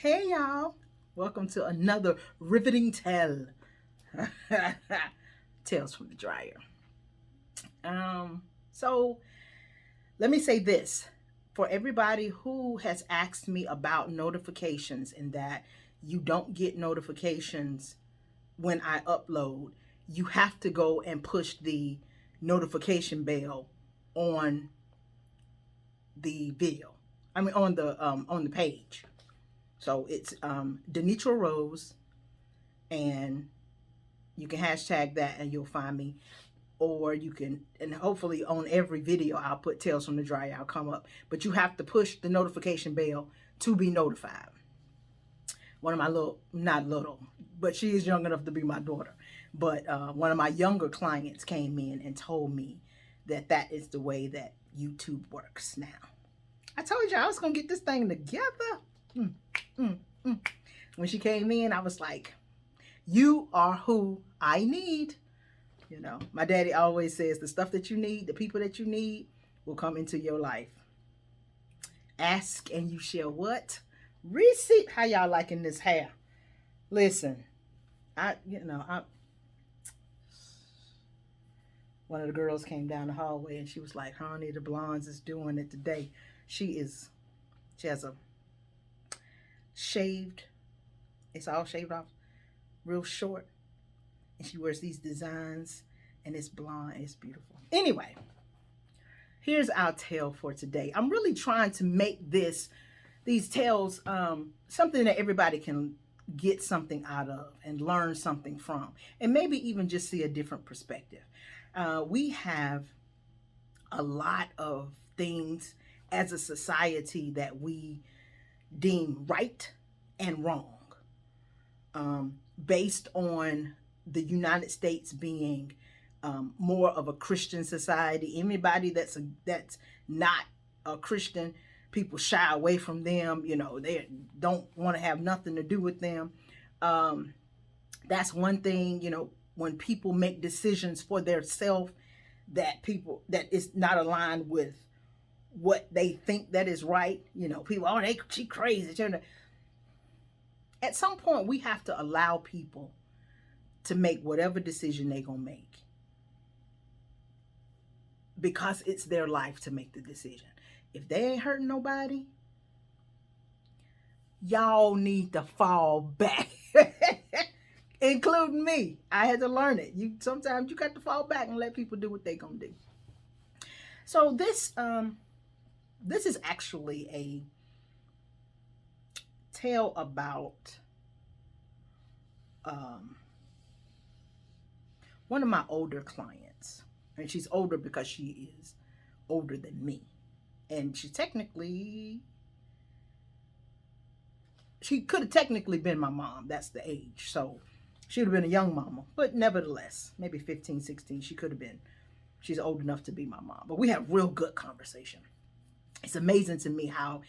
Hey y'all, welcome to another riveting tale. Tales from the dryer. So let me say this for everybody who has asked me about notifications and that you don't get notifications when I upload, you have to go and push the notification bell on the video. I mean on the page. So it's Denitra Rose, and you can hashtag that and you'll find me. Or you can, and hopefully on every video I'll put Tales from the Dry, I'll come up. But you have to push the notification bell to be notified. One of my not little, but she is young enough to be my daughter. But one of my younger clients came in and told me that that is the way that YouTube works now. I told you I was going to get this thing together. Mm, mm, mm. When she came in, I was like, you are who I need. You know, my daddy always says the stuff that you need, the people that you need will come into your life. Ask and you shall what? Receive. How y'all liking this hair? Listen, one of the girls came down the hallway and she was like, honey, the blondes is doing it today. She has a shaved, it's all shaved off, real short. And she wears these designs and it's blonde. It's beautiful. Anyway, here's our tale for today. I'm really trying to make these tales something that everybody can get something out of and learn something from, and maybe even just see a different perspective. We have a lot of things as a society that we deem right and wrong, based on the United States being more of a Christian society. Anybody that's not a Christian, people shy away from them. You know, they don't want to have nothing to do with them. That's one thing. You know, when people make decisions for their self, that is not aligned with what they think that is right. You know, people, oh, she crazy. At some point, we have to allow people to make whatever decision they gonna make, because it's their life to make the decision. If they ain't hurting nobody, y'all need to fall back. Including me. I had to learn it. Sometimes you got to fall back and let people do what they gonna do. So this is actually a tale about one of my older clients. And she's older because she is older than me. And she could have technically been my mom. That's the age. So she would have been a young mama. But nevertheless, maybe 15, 16, she could have been. She's old enough to be my mom. But we have real good conversation. It's amazing to me how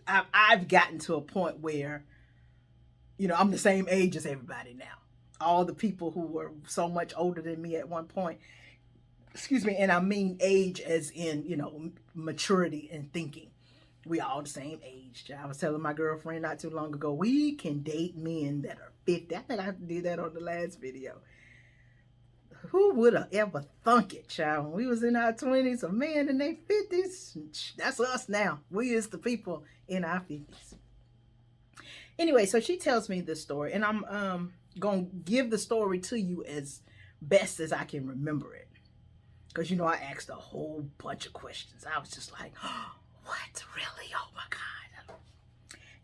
I've gotten to a point where, you know, I'm the same age as everybody now. All the people who were so much older than me at one point, excuse me, and I mean age as in, you know, maturity and thinking. We all the same age. I was telling my girlfriend not too long ago, we can date men that are 50. I think I did that on the last video. Who would have ever thunk it, child? When we was in our 20s, a man in their 50s, that's us now. We is the people in our 50s. Anyway, so she tells me this story, and I'm going to give the story to you as best as I can remember it. Because, you know, I asked a whole bunch of questions. I was just like, oh, what? Really? Oh, my God.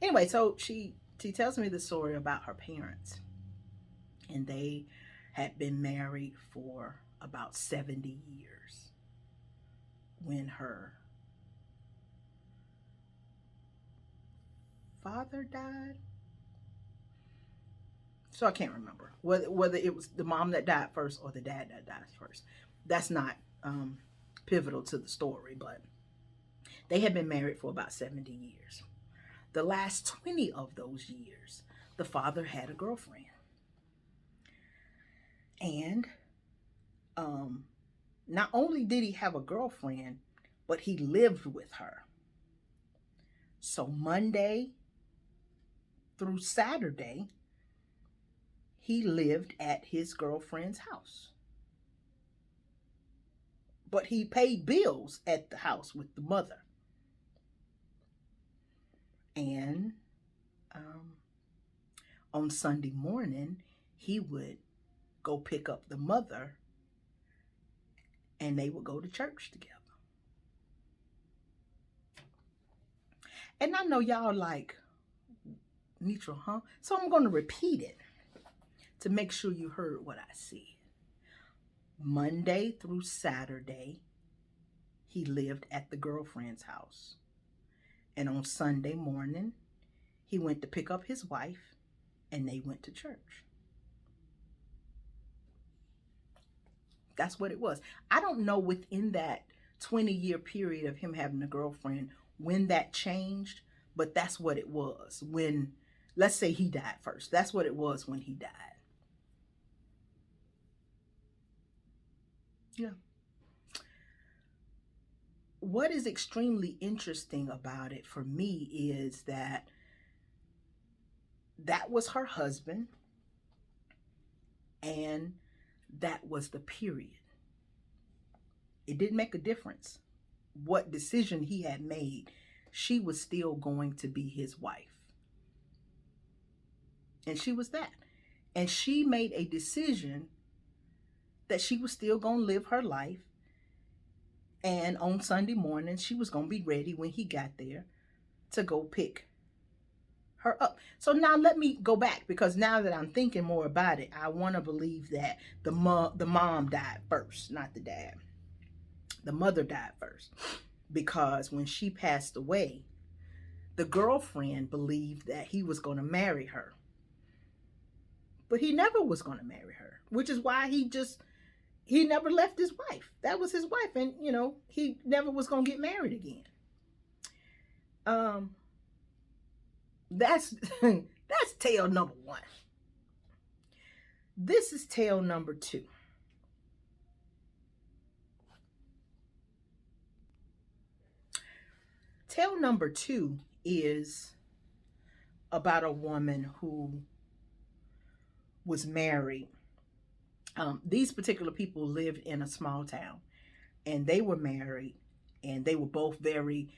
Anyway, so she tells me the story about her parents. And they had been married for about 70 years when her father died. So I can't remember whether it was the mom that died first or the dad that died first. That's not pivotal to the story, but they had been married for about 70 years. The last 20 of those years, the father had a girlfriend. And not only did he have a girlfriend, but he lived with her. So Monday through Saturday, he lived at his girlfriend's house. But he paid bills at the house with the mother. And on Sunday morning, he would go pick up the mother and they would go to church together. And I know y'all like, Nitra, huh? So I'm going to repeat it to make sure you heard what I said. Monday through Saturday, he lived at the girlfriend's house. And on Sunday morning, he went to pick up his wife and they went to church. That's what it was. I don't know within that 20-year period of him having a girlfriend when that changed, but that's what it was when, let's say he died first. That's what it was when he died. Yeah. What is extremely interesting about it for me is that was her husband and that was the period. It didn't make a difference what decision he had made. She was still going to be his wife. And she was that. And she made a decision that she was still going to live her life. And on Sunday morning, she was going to be ready when he got there to go pick her up. So now let me go back, because now that I'm thinking more about it, I want to believe that the mom died first, not the dad. The mother died first, because when she passed away, the girlfriend believed that he was going to marry her. But he never was going to marry her, which is why he never left his wife. That was his wife, and he never was going to get married again. That's tale number one. This is tale number two. Tale number two is about a woman who was married. These particular people lived in a small town, and they were married, and they were both very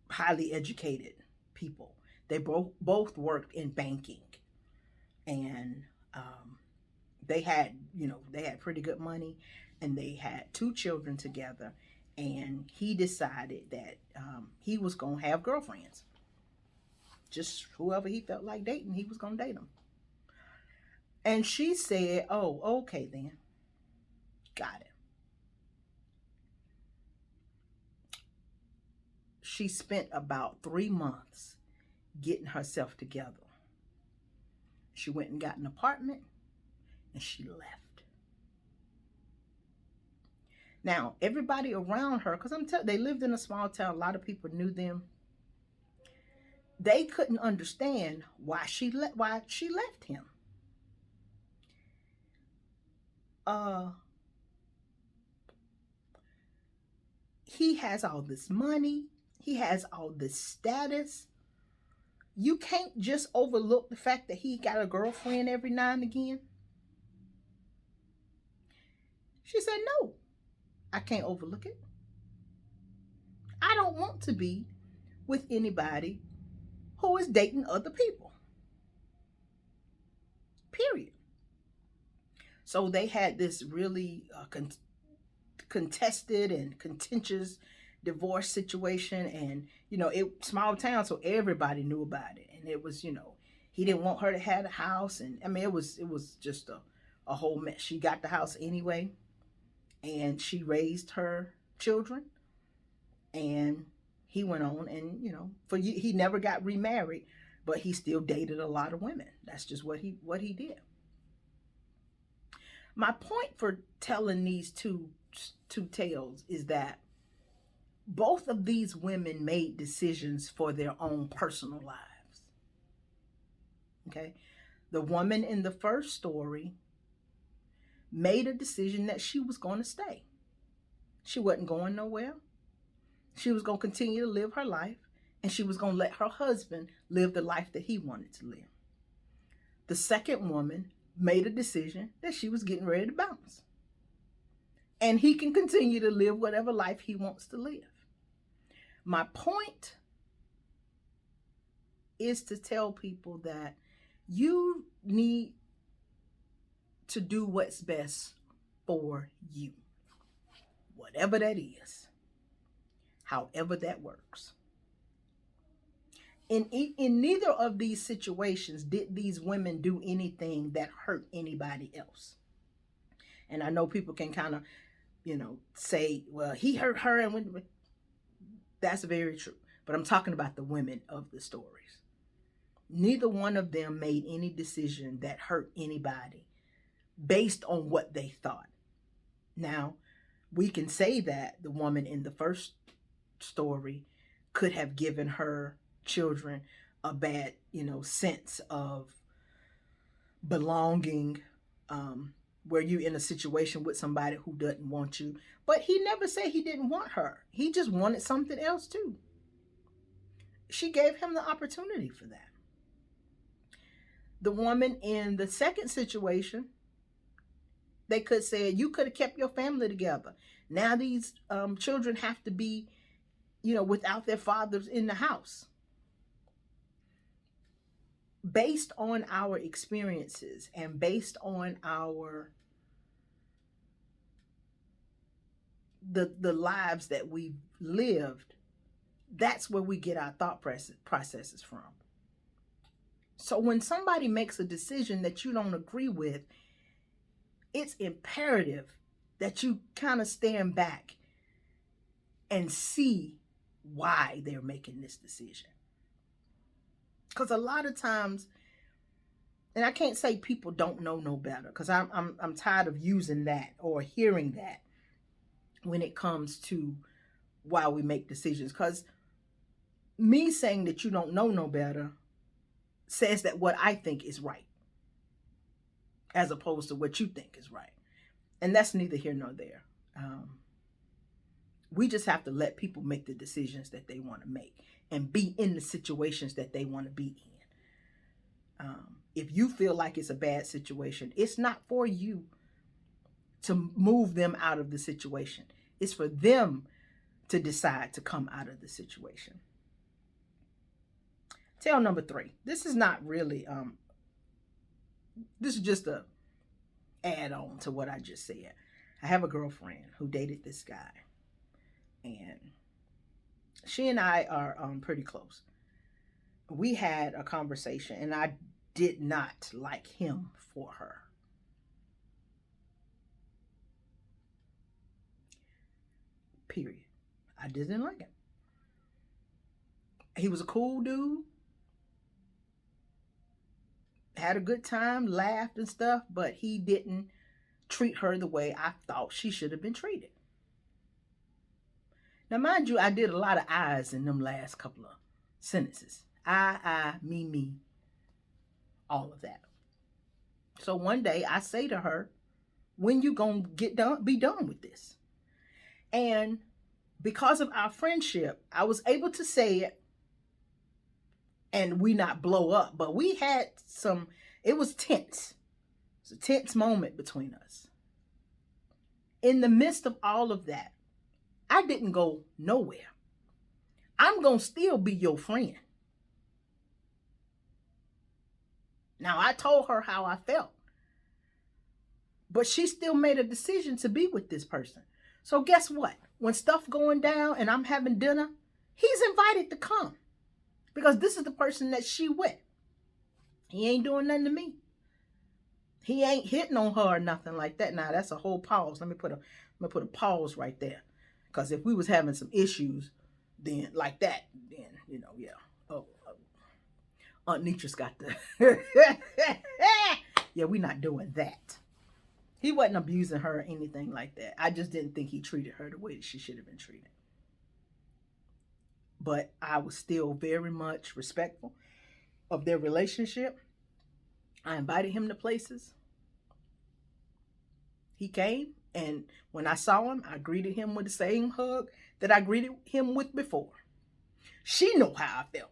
highly educated people. They both worked in banking, and they had pretty good money, and they had 2 children together. And he decided that he was gonna have girlfriends. Just whoever he felt like dating, he was gonna date them. And she said, "Oh, okay then, got it." She spent about 3 months getting herself together. She went and got an apartment and she left. Now, everybody around her, because they lived in a small town, a lot of people knew them. They couldn't understand why she left him. He has all this money. He has all this status. You can't just overlook the fact that he got a girlfriend every now and again. She said, "No, I can't overlook it. I don't want to be with anybody who is dating other people. Period." So they had this really contested and contentious divorce situation, and small town, so everybody knew about it. And it was, he didn't want her to have a house, and I mean it was just a whole mess. She got the house anyway, and she raised her children, and he went on, and he never got remarried, but he still dated a lot of women. That's just what he did. My point for telling these two tales is that both of these women made decisions for their own personal lives. Okay? The woman in the first story made a decision that she was going to stay. She wasn't going nowhere. She was going to continue to live her life, and she was going to let her husband live the life that he wanted to live. The second woman made a decision that she was getting ready to bounce. And he can continue to live whatever life he wants to live. My point is to tell people that you need to do what's best for you. Whatever that is. However that works. In neither of these situations did these women do anything that hurt anybody else. And I know people can kind of, say, well, he hurt her. And that's very true. But I'm talking about the women of the stories. Neither one of them made any decision that hurt anybody based on what they thought. Now, we can say that the woman in the first story could have given her children a bad, sense of belonging, where you're in a situation with somebody who doesn't want you. But he never said he didn't want her. He just wanted something else too. She gave him the opportunity for that. The woman in the second situation, they could say, you could have kept your family together. Now these children have to be, without their fathers in the house. Based on our experiences and based on the lives that we've lived, that's where we get our thought processes from. So when somebody makes a decision that you don't agree with, it's imperative that you kind of stand back and see why they're making this decision. Because a lot of times, and I can't say people don't know no better, because I'm tired of using that or hearing that when it comes to why we make decisions. Because me saying that you don't know no better says that what I think is right, as opposed to what you think is right. And that's neither here nor there. We just have to let people make the decisions that they want to make and be in the situations that they want to be in. If you feel like it's a bad situation, it's not for you to move them out of the situation. It's for them to decide to come out of the situation. Tale number 3. This is not really, this is just a add on to what I just said. I have a girlfriend who dated this guy, and she and I are pretty close. We had a conversation, and I did not like him for her. Period. I didn't like him. He was a cool dude. Had a good time, laughed and stuff, but he didn't treat her the way I thought she should have been treated. Now, mind you, I did a lot of I's in them last couple of sentences. I, me, all of that. So one day I say to her, when you gonna be done with this? And because of our friendship, I was able to say it and we not blow up, but we had it was tense. It was a tense moment between us. In the midst of all of that, I didn't go nowhere. I'm going to still be your friend. Now, I told her how I felt, but she still made a decision to be with this person. So guess what? When stuff going down and I'm having dinner, he's invited to come because this is the person that she with. He ain't doing nothing to me. He ain't hitting on her or nothing like that. Now, that's a whole pause. Let me put a pause right there. Because if we was having some issues, then like that, then, yeah. Aunt Nitra's got the... Yeah, we're not doing that. He wasn't abusing her or anything like that. I just didn't think he treated her the way that she should have been treated. But I was still very much respectful of their relationship. I invited him to places. He came, and when I saw him, I greeted him with the same hug that I greeted him with before. She know how I felt.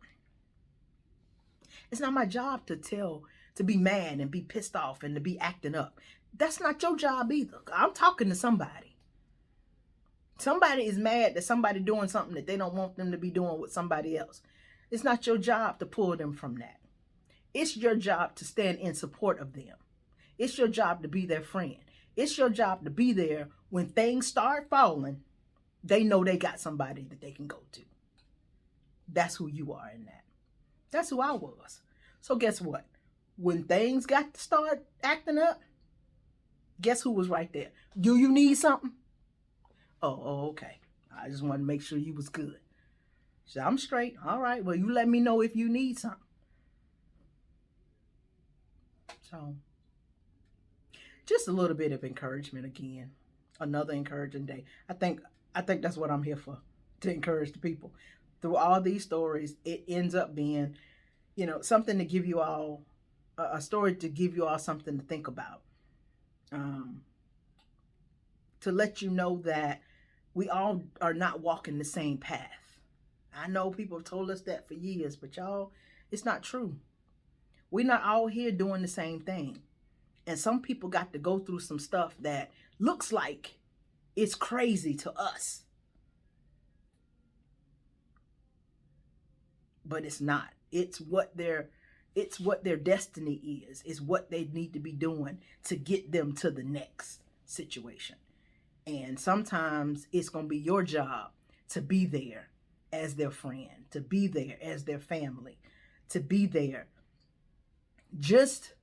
It's not my job to be mad and be pissed off and to be acting up. That's not your job either. I'm talking to somebody. Somebody is mad that somebody doing something that they don't want them to be doing with somebody else. It's not your job to pull them from that. It's your job to stand in support of them. It's your job to be their friend. It's your job to be there when things start falling. They know they got somebody that they can go to. That's who you are in that. That's who I was. So guess what? When things got to start acting up, guess who was right there? Do you need something? Oh, okay. I just wanted to make sure you was good. So I'm straight. All right. Well, you let me know if you need something. So just a little bit of encouragement again. Another encouraging day. I think that's what I'm here for, to encourage the people. Through all these stories, it ends up being, something to give you all, a story to give you all something to think about. To let you know that we all are not walking the same path. I know people have told us that for years, but y'all, it's not true. We're not all here doing the same thing. And some people got to go through some stuff that looks like it's crazy to us. But it's not. It's what their destiny is. It's what they need to be doing to get them to the next situation. And sometimes it's going to be your job to be there as their friend, to be there as their family, to be there just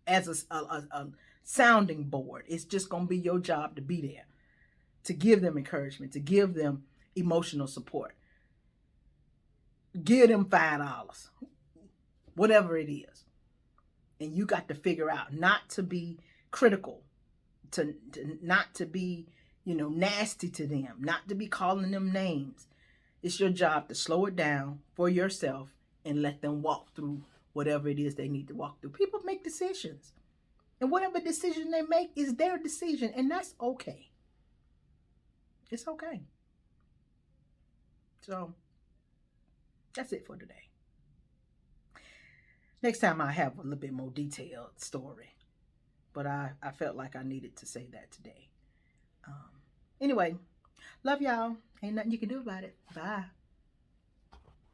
as a sounding board. It's just going to be your job to be there, to give them encouragement, to give them emotional support. Give them $5, whatever it is. And you got to figure out not to be critical, to not to be, nasty to them, not to be calling them names. It's your job to slow it down for yourself and let them walk through whatever it is they need to walk through. People make decisions. And whatever decision they make is their decision. And that's okay. It's okay. So that's it for today. Next time I have a little bit more detailed story. But I felt like I needed to say that today. Anyway, love y'all. Ain't nothing you can do about it. Bye.